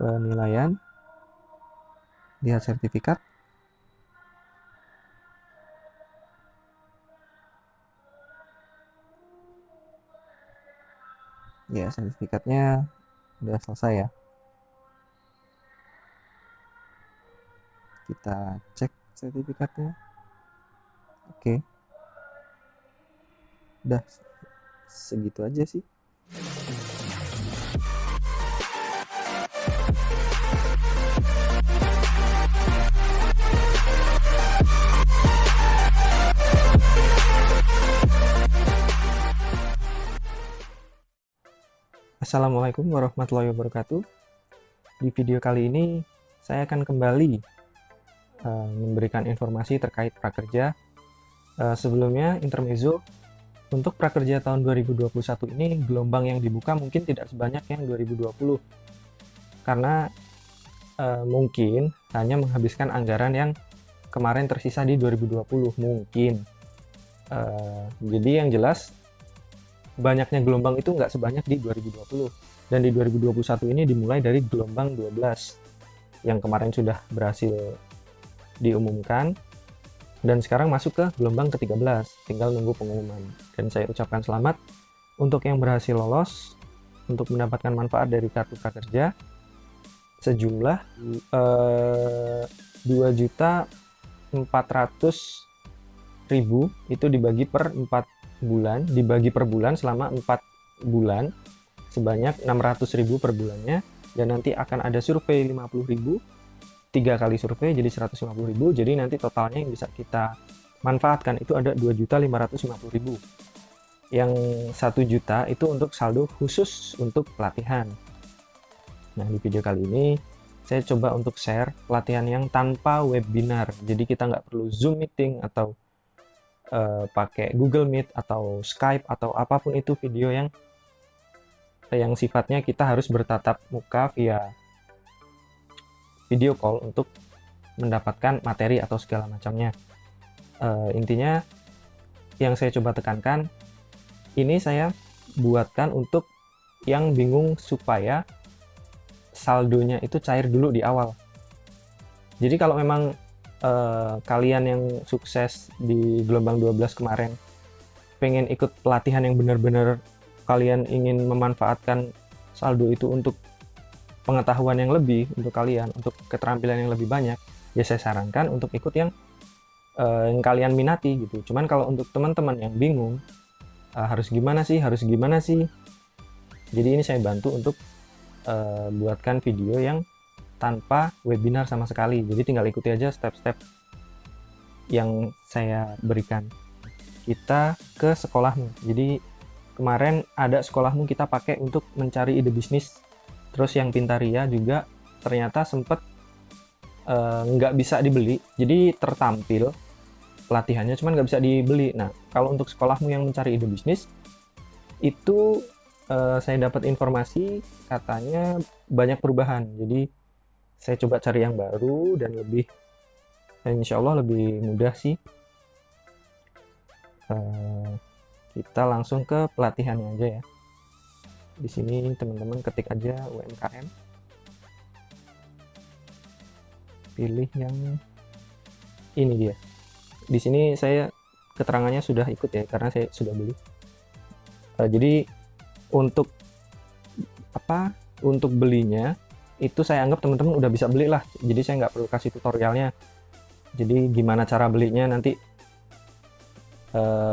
penilaian, lihat sertifikat. Ya, sertifikatnya udah selesai ya. Kita cek sertifikatnya. Oke. Udah segitu aja sih. Assalamualaikum warahmatullahi wabarakatuh. Di video kali ini saya akan kembali memberikan informasi terkait prakerja. Sebelumnya intermezzo, untuk prakerja tahun 2021 ini gelombang yang dibuka mungkin tidak sebanyak yang 2020 karena mungkin hanya menghabiskan anggaran yang kemarin tersisa di 2020 mungkin. Jadi yang jelas banyaknya gelombang itu nggak sebanyak di 2020, dan di 2021 ini dimulai dari gelombang 12 yang kemarin sudah berhasil diumumkan, dan sekarang masuk ke gelombang ke-13, tinggal nunggu pengumuman. Dan saya ucapkan selamat untuk yang berhasil lolos untuk mendapatkan manfaat dari kartu prakerja sejumlah 2.400.000 itu dibagi per 4 bulan, dibagi per bulan selama 4 bulan sebanyak 600.000 per bulannya, dan nanti akan ada survei 50.000, 3 kali survei jadi 150.000. Jadi nanti totalnya yang bisa kita manfaatkan itu ada 2.550.000. Yang 1 juta itu untuk saldo khusus untuk pelatihan. Nah, di video kali ini saya coba untuk share pelatihan yang tanpa webinar, jadi kita nggak perlu Zoom meeting atau pakai Google Meet atau Skype atau apapun itu video yang sifatnya kita harus bertatap muka via video call untuk mendapatkan materi atau segala macamnya. Intinya yang saya coba tekankan, ini saya buatkan untuk yang bingung supaya saldonya itu cair dulu di awal. Jadi kalau memang kalian yang sukses di gelombang 12 kemarin pengen ikut pelatihan yang benar-benar kalian ingin memanfaatkan saldo itu untuk pengetahuan yang lebih untuk kalian, untuk keterampilan yang lebih banyak, ya saya sarankan untuk ikut yang kalian minati gitu. Cuman kalau untuk teman-teman yang bingung harus gimana sih, jadi ini saya bantu untuk buatkan video yang tanpa webinar sama sekali. Jadi tinggal ikuti aja step-step yang saya berikan. Kita ke sekolahmu. Jadi kemarin ada sekolahmu kita pakai untuk mencari ide bisnis. Terus yang Pintaria juga ternyata sempat nggak bisa dibeli. Jadi tertampil pelatihannya, cuman nggak bisa dibeli. Nah, kalau untuk sekolahmu yang mencari ide bisnis, itu saya dapat informasi katanya banyak perubahan. Jadi saya coba cari yang baru dan insya Allah lebih mudah sih. Kita langsung ke pelatihannya aja ya. Di sini teman-teman ketik aja UMKM, pilih yang ini dia. Di sini saya keterangannya sudah ikut ya karena saya sudah beli. Jadi untuk belinya itu saya anggap teman-teman udah bisa beli lah, jadi saya nggak perlu kasih tutorialnya. Jadi gimana cara belinya nanti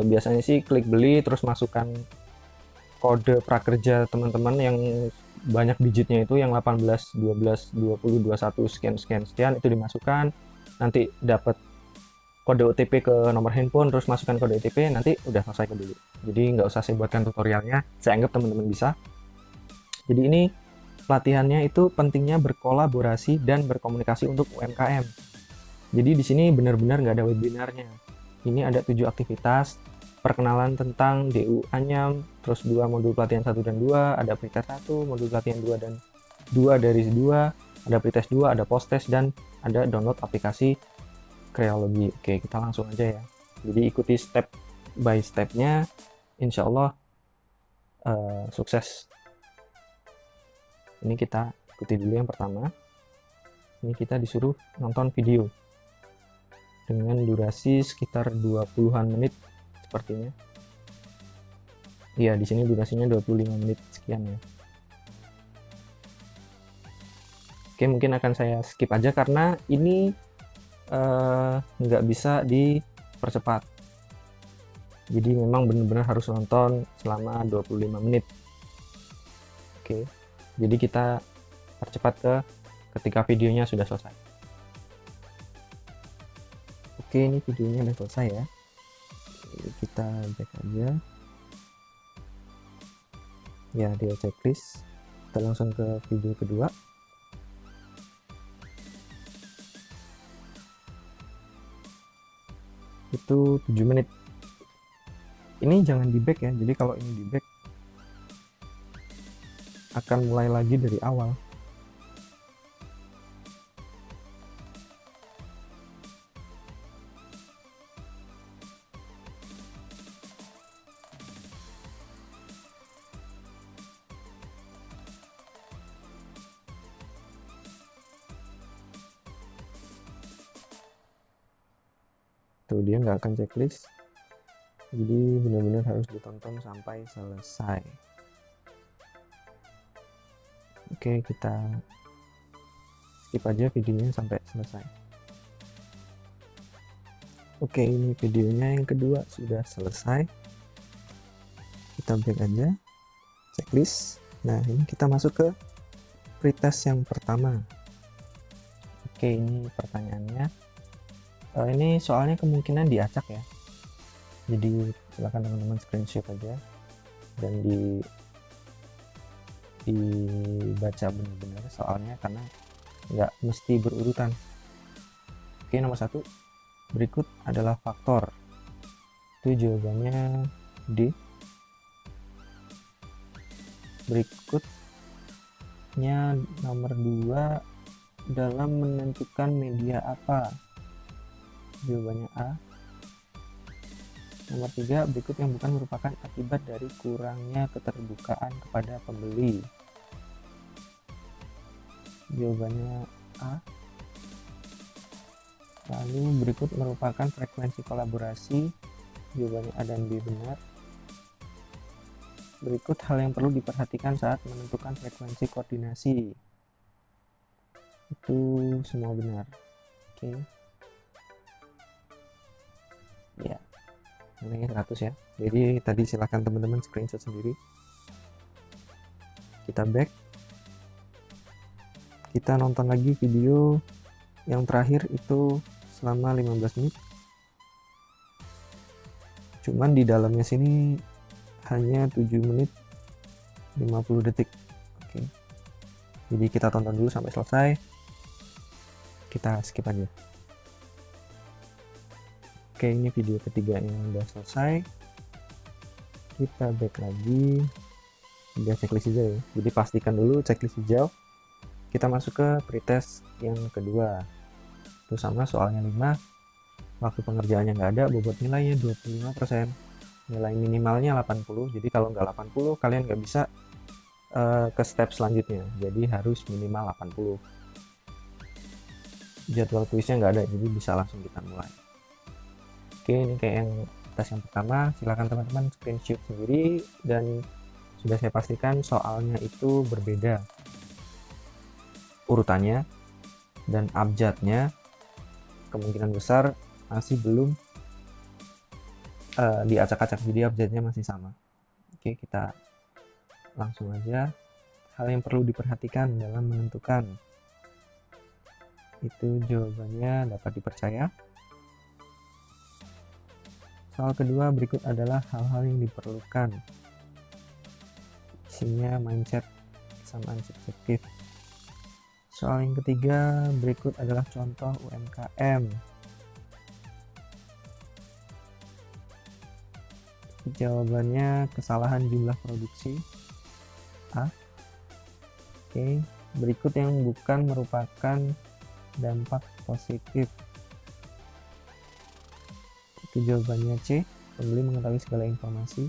biasanya sih klik beli terus masukkan kode prakerja teman-teman yang banyak digitnya itu, yang 18, 12, 20, 21 sekian itu dimasukkan, nanti dapat kode OTP ke nomor handphone, terus masukkan kode OTP, nanti udah selesai kebeli. Jadi nggak usah saya buatkan tutorialnya, saya anggap teman-teman bisa. Jadi ini pelatihannya itu pentingnya berkolaborasi dan berkomunikasi untuk UMKM. Jadi di sini benar-benar nggak ada webinarnya. Ini ada 7 aktivitas, perkenalan tentang DU Anyam, terus 2 modul pelatihan 1 dan 2, ada pretest 1, modul pelatihan 2 dan 2 dari 2, ada pretest 2, ada posttest, dan ada download aplikasi Creology. Oke, kita langsung aja ya. Jadi ikuti step by stepnya, insya Allah sukses. Ini kita ikuti dulu yang pertama. Ini kita disuruh nonton video dengan durasi sekitar 20-an menit sepertinya. Iya, di sini durasinya 25 menit sekian ya. Oke, mungkin akan saya skip aja karena ini nggak bisa dipercepat. Jadi memang benar-benar harus nonton selama 25 menit. Oke, jadi kita percepat ketika videonya sudah selesai. Oke, ini videonya sudah selesai ya. Kita back aja. Ya, dia checklist. Kita langsung ke video kedua. Itu 7 menit. Ini jangan di back ya, jadi kalau ini di back akan mulai lagi dari awal. Tuh, dia nggak akan checklist, jadi benar-benar harus ditonton sampai selesai. Oke, kita skip aja videonya sampai selesai. Oke, ini videonya yang kedua sudah selesai. Kita back aja, checklist. Nah, ini kita masuk ke pretest yang pertama. Oke, ini pertanyaannya. Ini soalnya kemungkinan diacak ya, jadi silakan teman-teman screenshot aja dan dibaca benar-benar soalnya, karena nggak mesti berurutan. Oke, nomor 1, berikut adalah faktor. Itu jawabannya D. Berikutnya nomor 2, dalam menentukan media apa? Jawabannya A. Nomor 3, berikut yang bukan merupakan akibat dari kurangnya keterbukaan kepada pembeli. Jawabannya A. Lalu berikut merupakan frekuensi kolaborasi. Jawabannya A dan B benar. Berikut hal yang perlu diperhatikan saat menentukan frekuensi koordinasi. Itu semua benar. Oke. Ya, nilainya 100 ya. Jadi tadi silahkan teman-teman screenshot sendiri. Kita back. Kita nonton lagi video yang terakhir itu selama 15 menit. Cuman di dalamnya sini hanya 7 menit 50 detik. Oke. Jadi kita tonton dulu sampai selesai. Kita skip aja. Oke, ini video ketiga yang udah selesai. Kita back lagi. Udah checklist hijau ya. Jadi pastikan dulu checklist hijau. Kita masuk ke pretest yang kedua. Itu sama, soalnya 5. Waktu pengerjaannya nggak ada, bobot nilainya 25%. Nilai minimalnya 80. Jadi kalau nggak 80, kalian nggak bisa ke step selanjutnya. Jadi harus minimal 80. Jadwal kuisnya nggak ada, jadi bisa langsung kita mulai. Oke, ini kayak yang tes yang pertama. Silakan teman-teman screenshot sendiri, dan sudah saya pastikan soalnya itu berbeda urutannya, dan abjadnya kemungkinan besar masih belum diacak-acak, jadi abjadnya masih sama. Oke, kita langsung aja. Hal yang perlu diperhatikan dalam menentukan, itu jawabannya dapat dipercaya. Soal kedua, berikut adalah hal-hal yang diperlukan. Isinya mindset kesamaan subjektif. Soal yang ketiga, berikut adalah contoh UMKM. Jawabannya kesalahan jumlah produksi. A. Oke, berikut yang bukan merupakan dampak positif. Itu jawabannya C. Pembeli mengetahui segala informasi.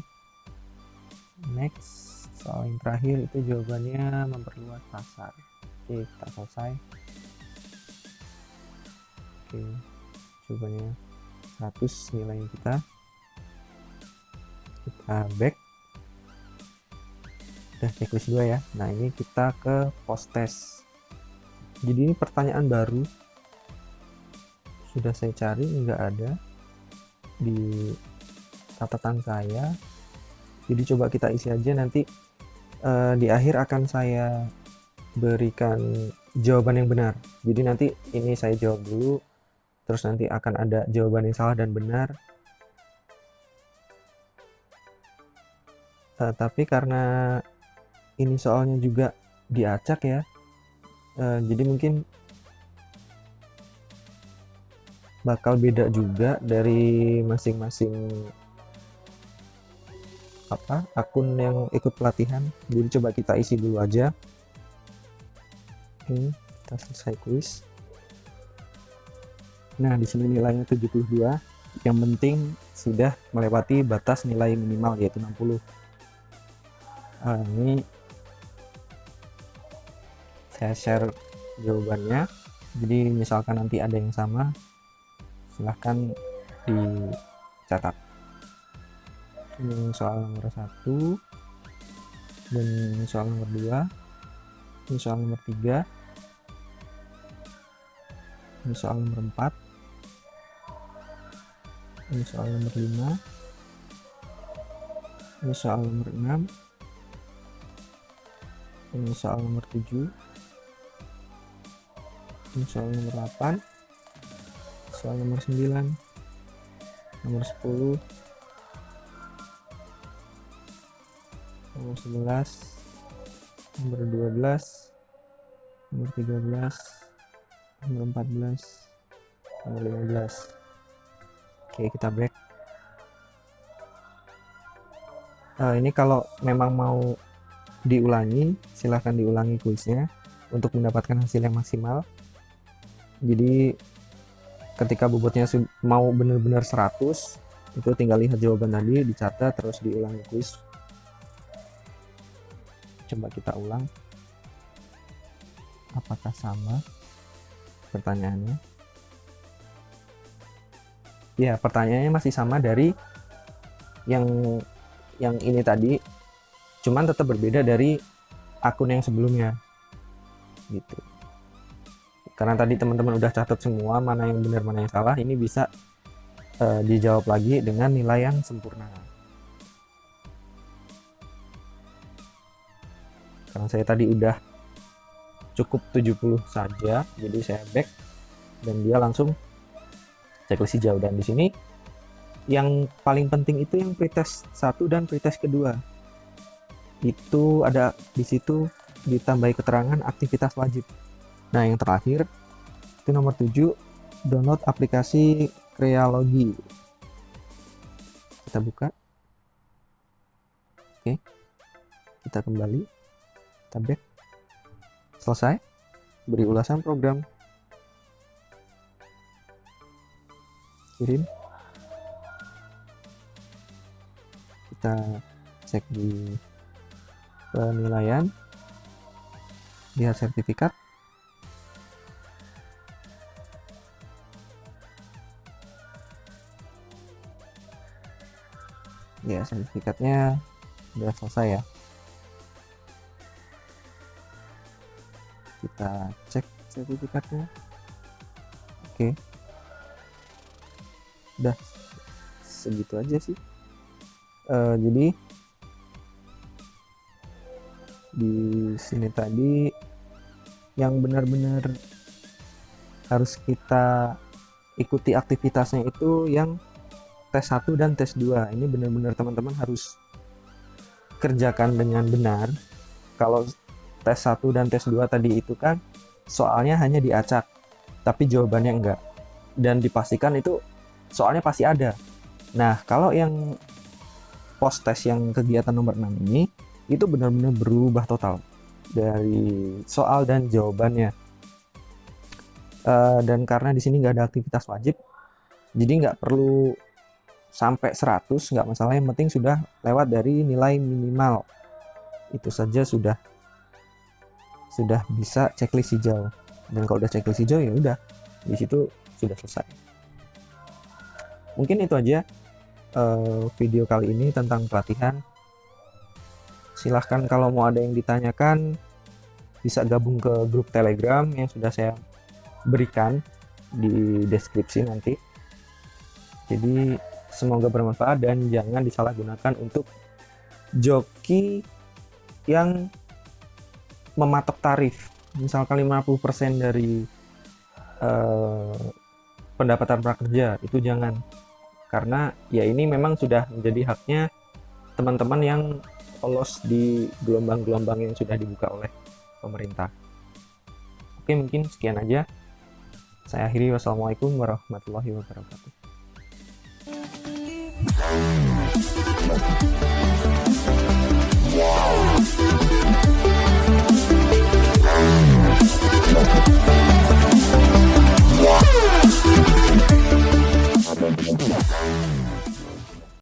Next, soal yang terakhir itu jawabannya memperluas pasar. Oke, kita selesai. Oke, jawabannya 100 nilainya kita back. Udah checklist 2 ya. Nah, ini kita ke post test. Jadi ini pertanyaan baru, sudah saya cari, nggak ada di catatan saya. Jadi coba kita isi aja, nanti di akhir akan saya berikan jawaban yang benar. Jadi nanti ini saya jawab dulu, terus nanti akan ada jawaban yang salah dan benar. Tapi karena ini soalnya juga diacak ya, jadi mungkin bakal beda juga dari masing-masing akun yang ikut pelatihan. Jadi coba kita isi dulu aja. Oke, kita selesai kuis. Nah, di sini nilainya 72. Yang penting sudah melewati batas nilai minimal, yaitu 60. Ini saya share jawabannya. Jadi misalkan nanti ada yang sama, silahkan dicatat. Ini soal nomor 1, dan ini soal nomor 2, ini soal nomor 3, ini soal nomor 4, ini soal nomor 5, ini soal nomor 6, ini soal nomor 7, ini soal nomor 8, soal nomor 9, nomor 10, nomor 11, nomor 12, nomor 13, nomor 14, nomor 15. Oke, kita back. Ini kalau memang mau diulangi, silahkan diulangi kuisnya untuk mendapatkan hasil yang maksimal. Jadi ketika bobotnya mau benar-benar 100, itu tinggal lihat jawaban tadi, dicatat, terus diulangi kuis. Coba kita ulang, apakah sama pertanyaannya? Ya, pertanyaannya masih sama dari yang ini tadi, cuman tetap berbeda dari akun yang sebelumnya gitu. Karena tadi teman-teman udah catat semua mana yang benar mana yang salah, ini bisa dijawab lagi dengan nilai yang sempurna. Karena saya tadi udah cukup 70 saja, jadi saya back dan dia langsung checklist hijau. Dan di sini yang paling penting itu yang pretest 1 dan pretest kedua. Itu ada di situ ditambahi keterangan aktivitas wajib. Nah, yang terakhir itu nomor 7, download aplikasi Crealogy. Kita buka. Oke. Kita kembali. Kita back. Selesai. Beri ulasan program. Kirim. Kita cek di penilaian. Lihat sertifikat. Ya, sertifikatnya udah selesai ya. Kita cek sertifikatnya. Oke. Udah segitu aja sih. Jadi di sini tadi yang benar-benar harus kita ikuti aktivitasnya itu yang tes 1 dan tes 2. Ini benar-benar teman-teman harus kerjakan dengan benar. Kalau tes 1 dan tes 2 tadi itu kan soalnya hanya diacak, tapi jawabannya enggak. Dan dipastikan itu soalnya pasti ada. Nah, kalau yang post test yang kegiatan nomor 6 ini, itu benar-benar berubah total dari soal dan jawabannya. Dan karena di sini nggak ada aktivitas wajib, jadi nggak perlu sampai 100, nggak masalah, yang penting sudah lewat dari nilai minimal. Itu saja sudah sudah bisa checklist hijau. Dan kalau udah checklist hijau ya udah, di situ sudah selesai. Mungkin itu aja video kali ini tentang pelatihan. Silahkan kalau mau ada yang ditanyakan, bisa gabung ke grup Telegram yang sudah saya berikan di deskripsi nanti. Jadi semoga bermanfaat dan jangan disalahgunakan untuk joki yang mematok tarif. Misalkan 50% dari pendapatan prakerja, itu jangan. Karena ya ini memang sudah menjadi haknya teman-teman yang lolos di gelombang-gelombang yang sudah dibuka oleh pemerintah. Oke, mungkin sekian aja. Saya akhiri. Wassalamualaikum warahmatullahi wabarakatuh.